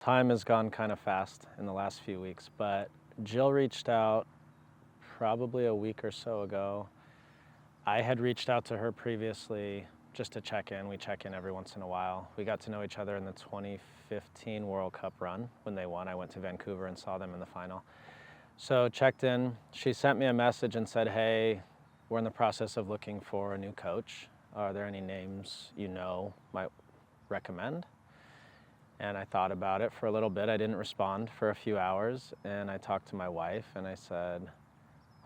Time has gone kind of fast in the last few weeks, but Jill reached out probably a week or so ago. I had reached out to her previously just to check in. We check in every once in a while. We got to know each other in the 2015 World Cup run when they won. I went to Vancouver and saw them in the final. So checked in. She sent me a message and said, hey, we're in the process of looking for a new coach. Are there any names you know might recommend? And I thought about it for a little bit. I didn't respond for a few hours, and I talked to my wife and I said,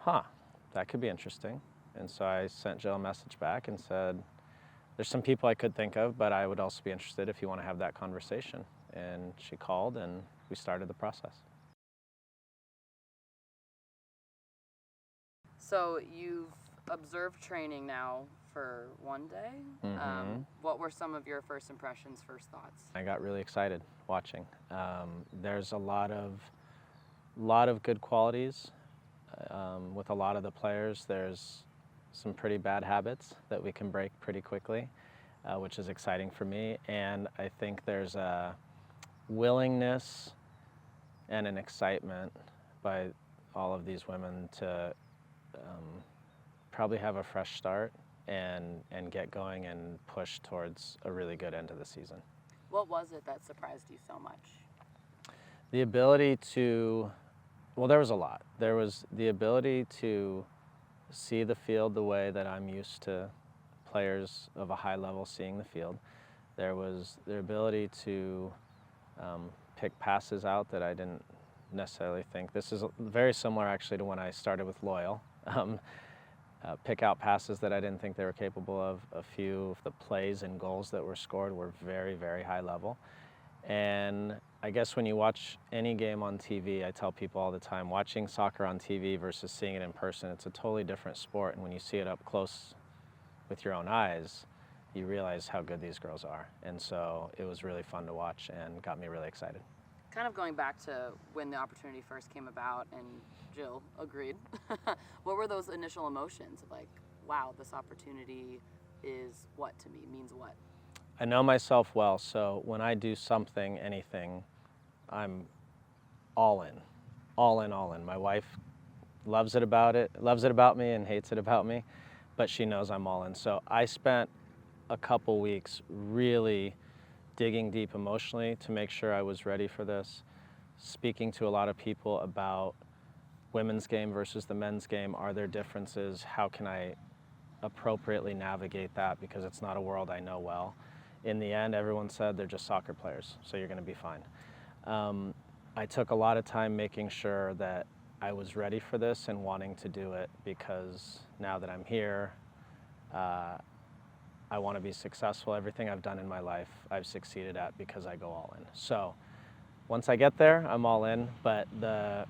that could be interesting. And so I sent Jill a message back and said, there's some people I could think of, but I would also be interested if you want to have that conversation. And she called and we started the process. So you've observed training now for one day. What were some of your first impressions, first thoughts? I got really excited watching. There's a lot of good qualities with a lot of the players. There's some pretty bad habits that we can break pretty quickly, which is exciting for me. And I think there's a willingness and an excitement by all of these women to probably have a fresh start and get going and push towards a really good end of the season. What was it that surprised you so much? The ability to, well, there was a lot. There was the ability to see the field the way that I'm used to players of a high level seeing the field. There was the ability to pick passes out that I didn't necessarily think. This is very similar actually to when I started with Loyal. Pick out passes that I didn't think they were capable of. A few of the plays and goals that were scored were very, very high level. And I guess when you watch any game on TV, I tell people all the time, watching soccer on TV versus seeing it in person, it's a totally different sport. And when you see it up close with your own eyes, you realize how good these girls are. And so it was really fun to watch and got me really excited. Kind of going back to when the opportunity first came about and Jill agreed, what were those initial emotions? Like, wow, this opportunity is what to me, means what? I know myself well, so when I do something, anything, I'm all in, all in, all in. My wife loves it about me and hates it about me, but she knows I'm all in. So I spent a couple weeks really digging deep emotionally to make sure I was ready for this, speaking to a lot of people about women's game versus the men's game. Are there differences? How can I appropriately navigate that? Because it's not a world I know well. In the end, everyone said they're just soccer players, so you're going to be fine. I took a lot of time making sure that I was ready for this and wanting to do it, because now that I'm here, I want to be successful. Everything I've done in my life, I've succeeded at because I go all in. So once I get there, I'm all in, but the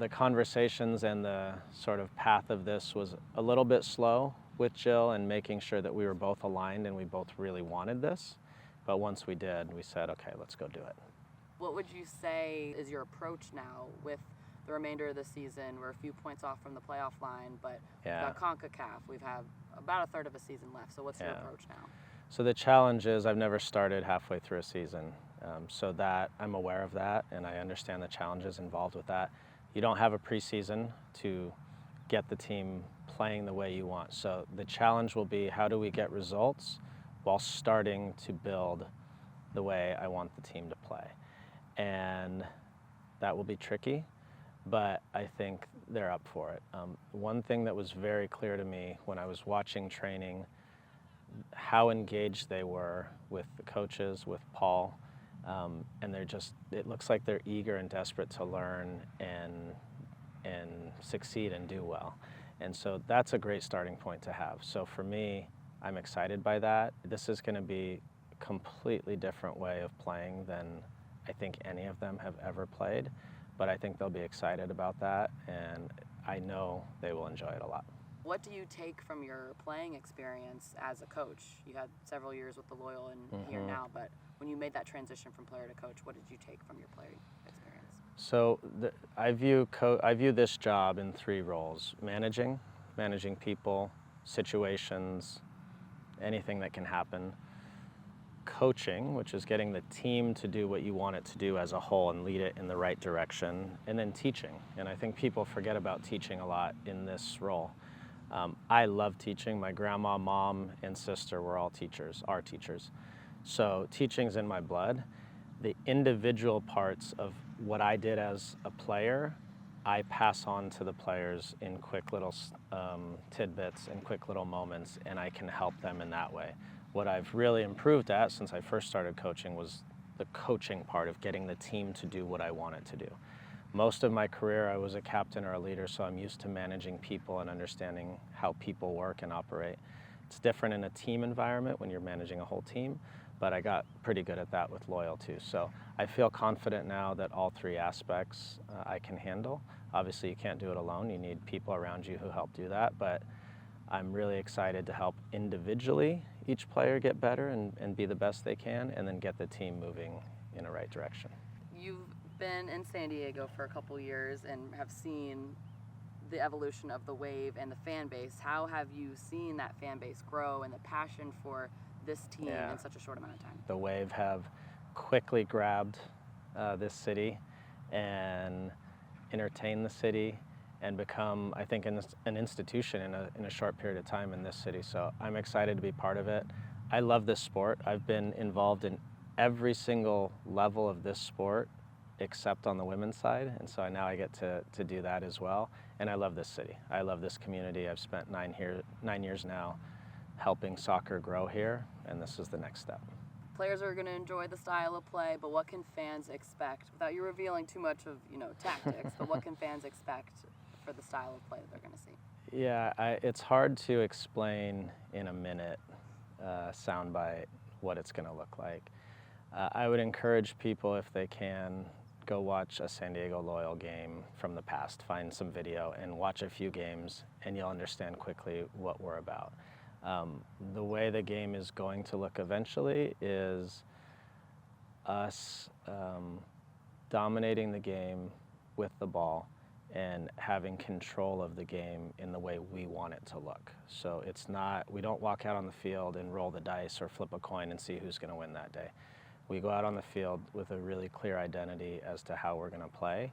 conversations and the sort of path of this was a little bit slow with Jill and making sure that we were both aligned and we both really wanted this. But once we did, we said, okay, let's go do it. What would you say is your approach now with the remainder of the season? We're a few points off from the playoff line, but we've got CONCACAF. We've had about a third of a season left. So what's your approach now? So the challenge is I've never started halfway through a season. So that I'm aware of that and I understand the challenges involved with that. You don't have a preseason to get the team playing the way you want. So the challenge will be, how do we get results while starting to build the way I want the team to play? And that will be tricky, but I think they're up for it. One thing that was very clear to me when I was watching training, how engaged they were with the coaches, with Paul, and it looks like they're eager and desperate to learn and succeed and do well. And so that's a great starting point to have. So for me, I'm excited by that. This is going to be a completely different way of playing than I think any of them have ever played, but I think they'll be excited about that, and I know they will enjoy it a lot. What do you take from your playing experience as a coach? You had several years with the Loyal and here now, but when you made that transition from player to coach, what did you take from your playing experience? So I view this job in three roles: managing people, situations, anything that can happen. coaching, which is getting the team to do what you want it to do as a whole and lead it in the right direction, and then teaching. And I think people forget about teaching a lot in this role. I love teaching. My grandma, mom, and sister were all teachers, are teachers. So teaching's in my blood. The individual parts of what I did as a player, I pass on to the players in quick little tidbits and quick little moments, and I can help them in that way. What I've really improved at since I first started coaching was the coaching part of getting the team to do what I want it to do. Most of my career, I was a captain or a leader, so I'm used to managing people and understanding how people work and operate. It's different in a team environment when you're managing a whole team, but I got pretty good at that with Loyal too. So I feel confident now that all three aspects I can handle. Obviously, you can't do it alone. You need people around you who help do that, but I'm really excited to help individually each player get better and be the best they can, and then get the team moving in the right direction. You've been in San Diego for a couple years and have seen the evolution of the Wave and the fan base. How have you seen that fan base grow and the passion for this team in such a short amount of time? The Wave have quickly grabbed this city and entertained the city and become, I think, an institution in a short period of time in this city. So I'm excited to be part of it. I love this sport. I've been involved in every single level of this sport except on the women's side, and so now I get to do that as well. And I love this city. I love this community. I've spent 9 years now helping soccer grow here, and this is the next step. Players are going to enjoy the style of play, but what can fans expect, without you revealing too much of tactics, but what can fans expect for the style of play that they're going to see? Yeah, it's hard to explain in a minute soundbite what it's going to look like. I would encourage people, if they can, go watch a San Diego Loyal game from the past, find some video and watch a few games, and you'll understand quickly what we're about. The way the game is going to look eventually is us dominating the game with the ball and having control of the game in the way we want it to look. So it's not, we don't walk out on the field and roll the dice or flip a coin and see who's going to win that day. We go out on the field with a really clear identity as to how we're going to play.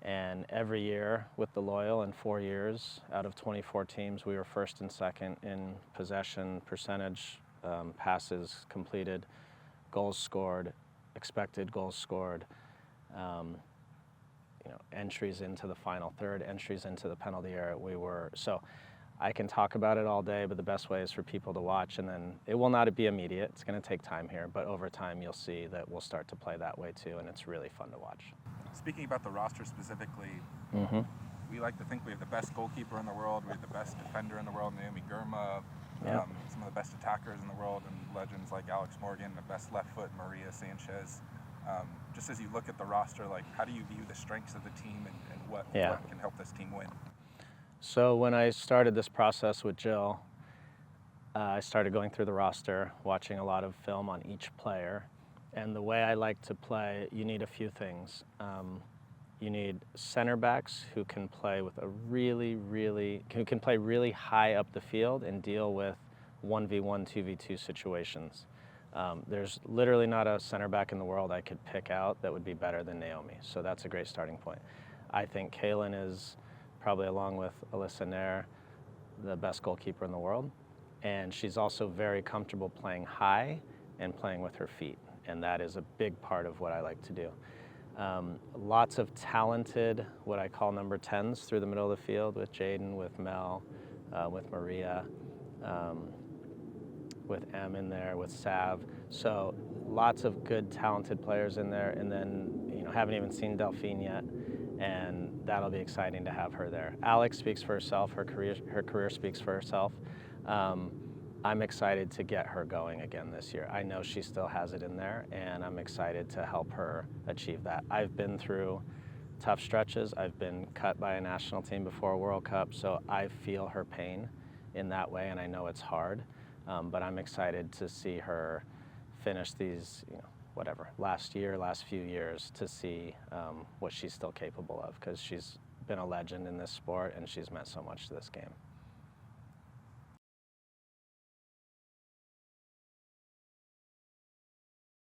And every year with the Loyal, in 4 years, out of 24 teams, we were first and second in possession percentage, passes completed, goals scored, expected goals scored, entries into the final third, entries into the penalty area. So I can talk about it all day, but the best way is for people to watch, and then it will not be immediate. It's going to take time here, but over time you'll see that we'll start to play that way too, and it's really fun to watch. Speaking about the roster specifically, we like to think we have the best goalkeeper in the world, we have the best defender in the world, Naomi Girma, some of the best attackers in the world, and legends like Alex Morgan, the best left foot, Maria Sanchez. Just as you look at the roster, like, how do you view the strengths of the team and what can help this team win? So when I started this process with Jill, I started going through the roster, watching a lot of film on each player. And the way I like to play, you need a few things. You need center backs who can play with who can play really high up the field and deal with 1v1, 2v2 situations. There's literally not a center back in the world I could pick out that would be better than Naomi. So that's a great starting point. I think Kaylin is probably, along with Alyssa Nair, the best goalkeeper in the world. And she's also very comfortable playing high and playing with her feet. And that is a big part of what I like to do. Lots of talented, what I call number 10s through the middle of the field, with Jaden, with Mel, with Maria, with Em in there, with Sav. So lots of good, talented players in there. And then, haven't even seen Delphine yet. And that'll be exciting to have her there. Alex speaks for herself. Her career speaks for herself. I'm excited to get her going again this year. I know she still has it in there, and I'm excited to help her achieve that. I've been through tough stretches. I've been cut by a national team before a World Cup, so I feel her pain in that way, and I know it's hard. But I'm excited to see her finish these, last few years, to see what she's still capable of, because she's been a legend in this sport and she's meant so much to this game.